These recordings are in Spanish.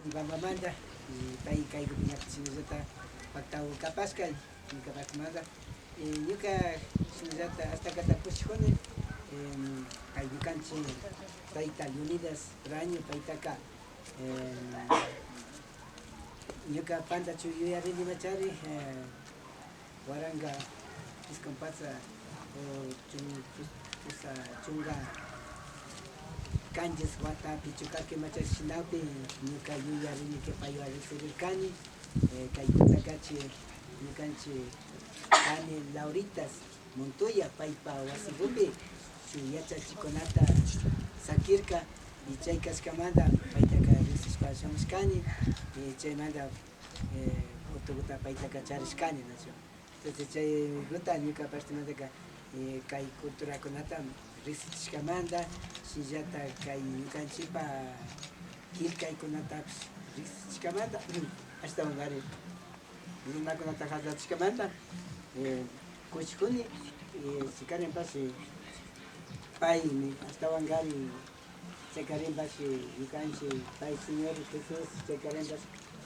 Mamamanta pay kaykupiñata shinallata pactaw kapasqa ñuqapaqmanta ñuqa shinallata astakata pushkuni kay ñuqanchik tayta Leonidas Raño paytaqa ñuqapantachu yuyarinimachari waranqa isqun patsa chunqa kanchis watapi chukarki machari shinawpi ñuqa yuyarini que paywan riqsirirkani kaykutakachi ñuqanchik Pani Lauritas Montoya paypa wasikupi shuk yachachikunata sakirka y chay kashkamanta paytaka riqsishpa shamushkani y chaymanta utukuta paytaka charishkani nachu. Entonces chaykuta ñuqa partemantaka kay culturakunata riqsichishkamanta shillata kay ñuqanchikpa qillqaykunatapish riqsichishkamanta ashtawanqari runakunata qallachishkamanta kushkuni sikarinpashi paymi ashtawanqari chaykarinpashi ñuqanchik pay Señor Jesus chaykarinpash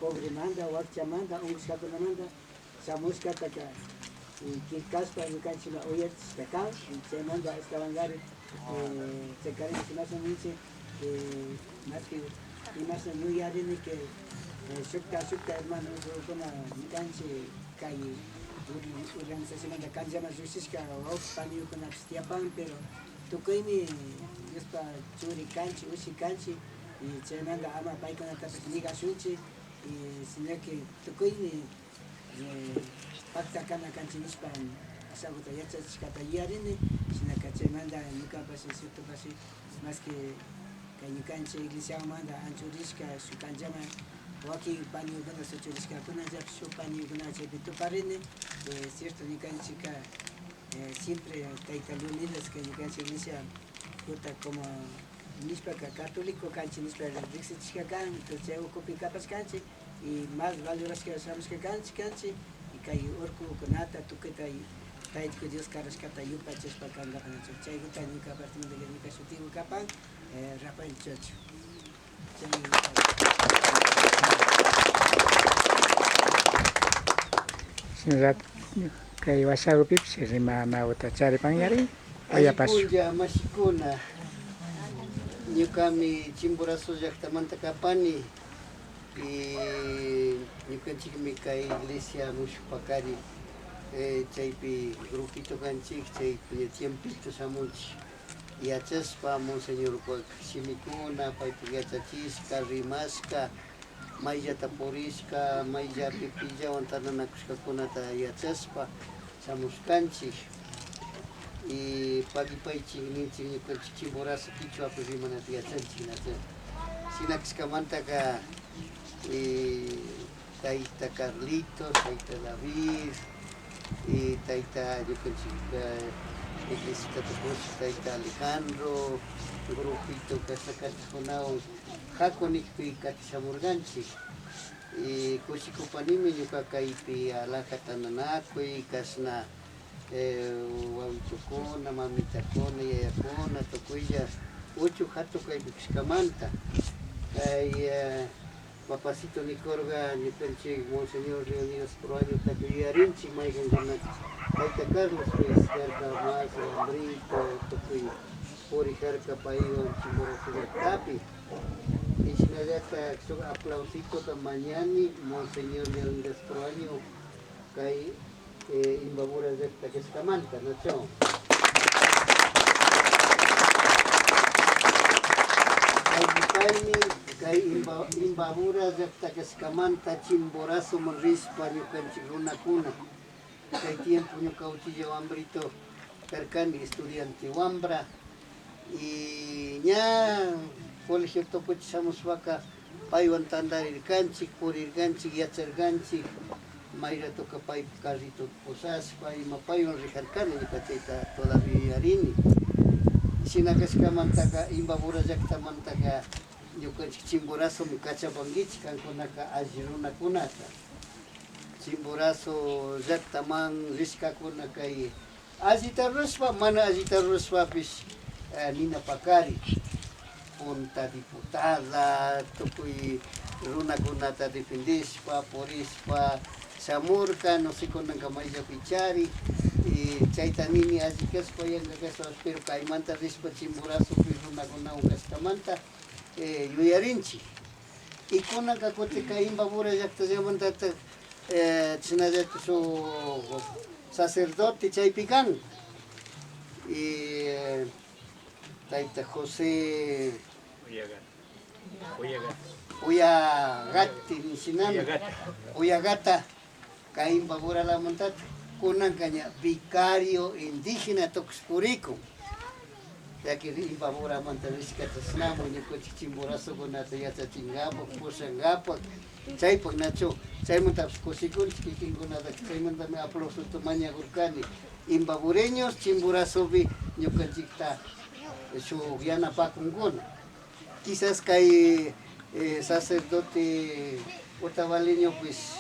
pobremanta wakchamanta ungushkakunamanta shamushkataka qillqashpa ñuqanchikman uyachishka kan chaymanta ashtawanqari chaykarinpash imashan ninchik maski imashan yuyarini que shukta hermano kuna ñuqanchik kay organizacionmanta kanllaman llushishka wawqi paniyukunapish tiyapan pero tukuymi Diospa churi kanchik ushi kanchik y chaymanta ama paykunatapish nigashunchik y sino que tukuymi pactakana kanchik nishpa ashakuta yachachishkata yuyarini shinaka chaymanta ñuqapash suytupashi maski kay ñuqanchik iglesiamanta ancho rishka shuk kanllaman waki paniyukuna suchurishkakunallapish shuk paniyukuna chaypi tuparini cierto ñuqanchikka siempre tayta Leonidas que ñuqanchik iglesia puta como nishpaka católico kanchik nishpa riqsichishka kan entonces chay ukupi kapashkanchik y más valorashka shamushka kanchik y kay urkukunata tukuyta Tayta Dios karashkata yupachishpa kankapa nachu chaykuta ñuqa apartamento ñuqa shutiku kapan Rafael Chocho. Señora, kay wasakupipish rimamawta charipanñari payapasu. Aypulla mashikuna ñuqami Chimborazo llaqtamanta kapani y ñuqanchikmi kay iglesia mushukpakari chaypi grupito kanchik chaypi tiempito shamunchik yachaspa monseñor shimikuna paypi yachachishka rimashka mayllata purishka mayllapi pillawan tananakushkakunata yachaspa shamushkanchik y pagipaychik ninchik ñuqanchik Chimborazo Quichuapi rimanata yachanchik shinakashkamantaka tayta Carlitos, tayta David y tayta ñuqanchik iglesita tukushik tayta Alejandro grupito kasaqachijunawan hakunikpi katishamurqanchik y kushikupanimi ñuqa kaypi alaka tananakuy kashna wawitunkuna mamitakuna yayakuna tukuylla uchu hatu kaypi kashkamanta kay papacito nikurqa ñuqanchik monseñor Leonidas Proañota yuyarinchik mayqankunata tayta Carlos pues karqa mas Rambrito tukuy purijarqa paywan Chimborazo llaqtapi y shinallata shuk aplausitota mañani monseñor Leonidas Proaño kay Imbabura llaqta kashkamanta nachu. Kay Imbabura llaqta kashkamanta Chimborazoman rishpa ñuqanchik runakuna kay tiempo ñuqa uchilla wambrito karkani estudiante wambra y ña colegio tukuchik shamushpaka paywan tandarirkanchik purirkanchik yacharkanchik mayratuka paypi carrito pusashpa ima paywan rijarkani ñuqa chayta todavía yuyarini shinakashkamantaka Imbabura llaqtamantaka ñuqanchik Chimborazomi kachapankichik kankunaka alli runakunata Chimborazo llaqtaman rishkakuna kay allita rurashpa mana allita rurashpapish ninapakari punta diputada tukuy runakunata defendishpa, purispa, shamurka, no sé kunanka maylla pichari, y chayta nini allikaspa yankakaspa, pero kaymanta rishpa Chimborazopi runakunawan kashkamanta yuyarinchik. Y kunanka kutika Imbabura llaqtallamantata chinallatik shuk sacerdote chaypi kan, y tayta José Uyagati nishinami, Uyagata kay Imbaburalamantata kunanka ña vicario indígena Tuxpuriku, ya que Imbaburamanta rishkata snamu ñukanchik Chimborazokunata yachachinkapak, pushankapak, chaypak nachu chaymantapish kushikunchik kikinkunata, chaymantami aplausoto mañakurkani imbabureños Chimborazopi ñukanchikta shuk yanapakunkuna. Quizás kay sacerdote otavaleño pues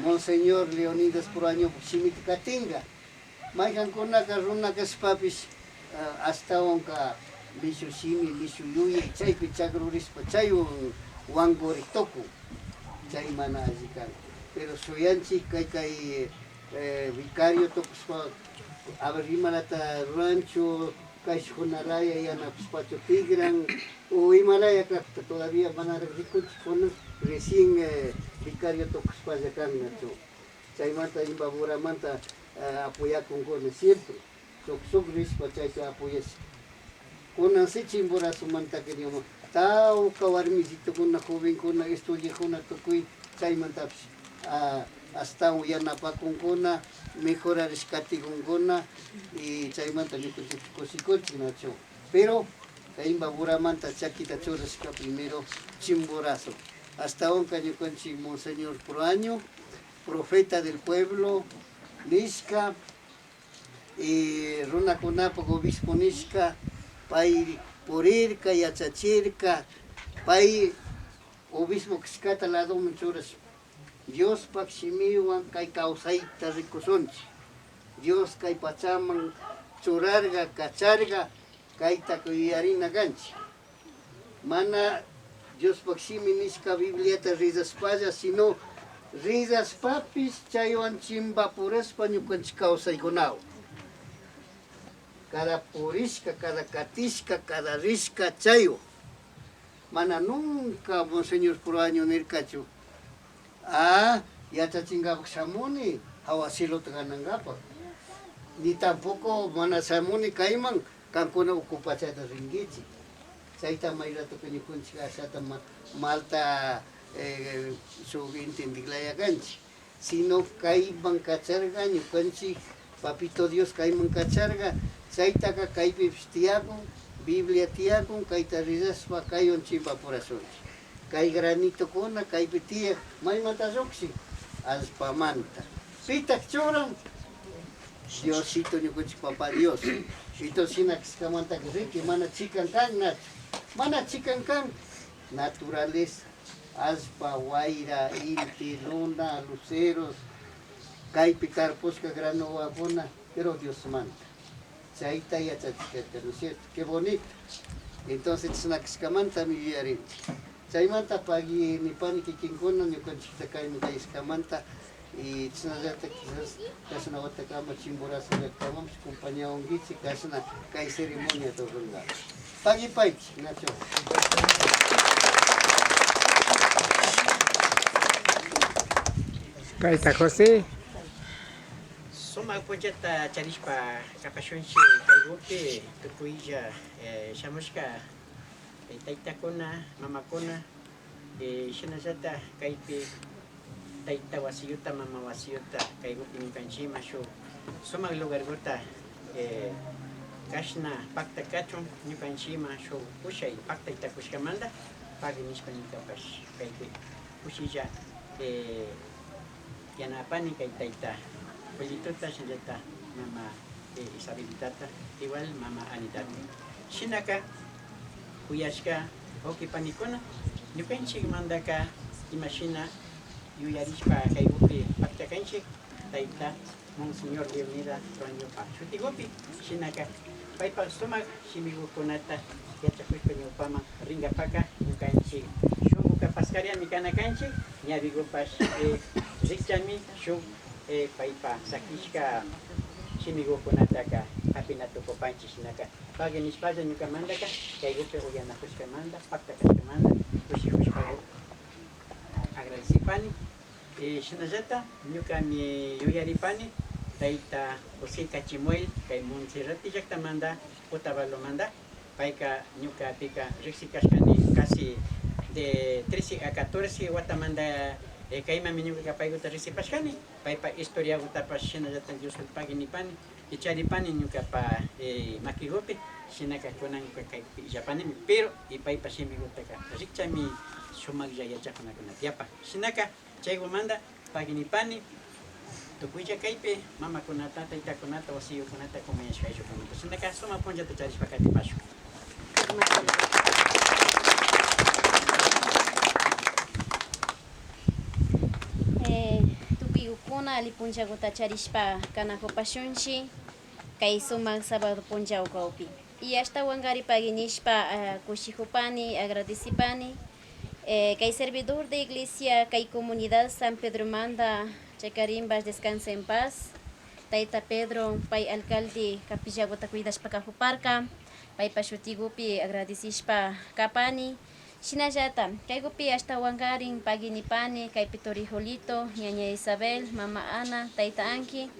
Monseñor Leonidas Proaño shimita katinga mayqankunaka runakashpapish hasta onka mishu shimi mishu yuyay chaypi chakrurispa chaywan wankuriktuku chay mana alli kan, pero suyanchik kay vicario tukuspa a ver imalata rancho kayshkunaraya yanapaspacho tigran o Himalaya kakta todavía mana rikunchik recién vicario tukuspalla kan nachu chaymanta Imbaburamanta apoyakunkuna siempre sok rispa chayta apoyash kunansi Chimborazomanta queríamos tawka warmisitukuna jovenkuna estudiakuna tukuy chaymantapish hasta yanapakunkuna mejorarishkatikunkuna y chaymanta ñukanchik kushikunchik nachu, pero Imbaburamanta chakita churashka primero Chimborazo, hasta onka ñukanchik Monseñor Proaño, profeta del pueblo nishka, y runakunapak obispo nishka, pay purirka yachachirka, pay obispo kashkata ladoman churashpa Dios pak shimiwan kay kawsayta rikusunchik, Dios kay pachaman churarga kacharga kayta yuyarina kanchik, mana Dios pak shimi nishka Bibliata ridaspalla, sino ridaspapis chaywan chimbapuraspa ñukanchik kawsaykunawan, cada purishka, cada katishka, cada rishka chaywan, mana nunca Monseñor Proaño nirkachu yachachinkapak shamuni hawasilota ganankapak, ni tampoco mana shamuni kayman kankuna ocupachata rinkichik, chayta mayratuka ñukanchik ashata malta shuk entendiklaya kanchik, sino kayman kacharga ñukanchik Papito Dios kayman kacharga chaytaka kaypipish tiyakun, Biblia tiyakun, kayta ridashpa kaywan chimpapurashunchik. Kay granitukuna kaypi tiyak maymanta lluqsin allpamanta, pitak churan Diosito ñukanchik Papa Dios, ito shina kashkamanta riki mana chikan kan nachu, mana chikan kan naturaleza, allpa, wayra, inti, luna, luceros, kaypi karpushka grano wawakuna, pero Dios manta. Chayta yachachikata, ¿no es cierto? Qué bonito. Entonces chisnakashkamanta mi yuyarinchik. Chaymanta pagi nipani kikinkuna ñukanchikta kayman kayashkamanta y chisnallata quizás kashna watakama Chimborazo llaqtamanpish compañawankichik kashna kay ceremonia ruranqa. Pagi paychik nacho. Tayta José Sumak punchata charishpa kapashunchi kaygupi tukuylla shamushka taytakuna, mamakuna, shinallata kaypi tayta wasiyuta, mama wasiyuta kaygupi ñukanchima shuk sumak lugarkuta kashna pakta kachun ñukanchima shuk pushay paktayta kushkamanta pagi nishpa ñukapash kaypi pushilla yanapani kay tayta Polituta shinllata mama Isabelitata igual mama Anitata shinaka kuyashka okipanikuna ñukanchik mandaka imashina yuyarishpa kaygupi paktakanchik tayta Monseñor Leonidas Proañopa shutigupi shinaka paypak sumak shimigukunata yachakushpa ñawpama ringapaka ñukanchik shunqu Mascaria Mikanakanchi, Niabigupas, Zichami, Shuk, Paipa, Sakishka, Chimigo Kunataka, Apinato Copanchi, Sinaka, Pagan Espada, Nukamandaka, Kaigupe, Uyana Puskamanda, Pacta Castamanda, Pushipago, Agradecipani, Shinazata, Nukami Yuyaripani, Taita, Osika Chimuel, Kaimun Sirati, Jactamanda, Otabalomanda, Paika, Nuka Pika, Rixicashani, casi de 13 a 14 Guatamanda Kaima Minuka Paigo Taricipashani, Paipa Historia Gutapas Shinazatan Yusul Paginipani, Icharipani Nuka Pa Makigope, Shinaka Konan Japani, pero y Paipa Shimigutaka, Richami Shumak Jayachakana Tiapa, Shinaka, Chaigo Manda, Paginipani, Tukuja Kaipe, Mama Kunata, Taita Kunata, Wasio Kunata, Comesha, Shinaka, Soma Ponja to Charipakati Pashu. Tupiukuna alipunja gota charishpa kanako pashunchi kay sumak sábado punja ukaupi y hasta wangari paginishpa kushihupani agradecipani kay servidor de iglesia kay comunidad San Pedro Manda Chacarimbas descansa en paz Taita Pedro pay alcalde capilla gota cuidashpa kahuparka pay pashutigupi agradecishpa kapani Shinajata, kay gupi hasta wangaring paginipani kay Pitorijolito, Ñaña Isabel, Mama Ana, Taita Anki,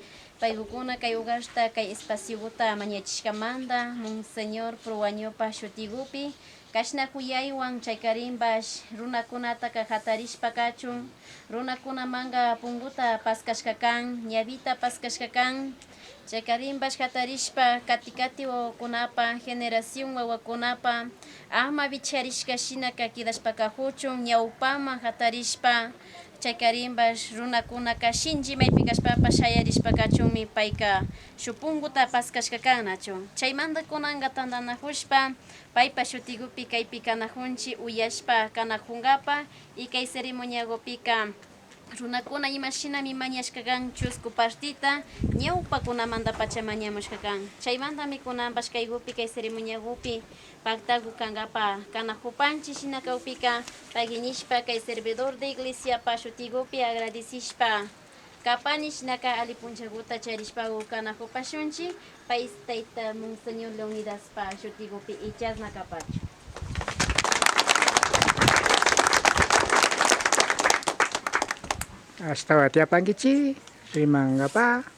paigukuna kay ugasta kay espaciuta mañachishkamanda, Monseñor Proañopa Shutigupi, kashna kuyaywan chaykarimbash, runakunata kajatarishpa kachun, runakuna manga punguta paskashkakan, ñavita paskashkakan, Chaykarimbash hatarishpa katikati wawakunapa generación wawakunapa ama bicharishka shinaka kidashpaka huchun ñawpama hatarishpa chaykarimbash runakuna kashinji maypi kashpapa shayarishpa kachunmi payka shupunguta paskashkakanachu chaymanta kunanga tandanahushpa paypa shutigupi kaypi kanajunchi uyashpa kanajungapa y kay ceremoniagopika runakuna imashinami mañashkakan chusku partita ñawpakunamanta pachamañamushkakan chaymantami kunanpash kaygupi kay ceremoniagupi pactagu kankapa kanajupanchik shinakawpika paginishpa kay servidor de iglesia pashutigupi agradecishpa kapani shinaka alipunchaguta charishpagu kanajupashunchik pay Tayta Monseñor Leonidas pashutigupi ichasna kapachu. Hasta Watiapangichi, Rimangapa.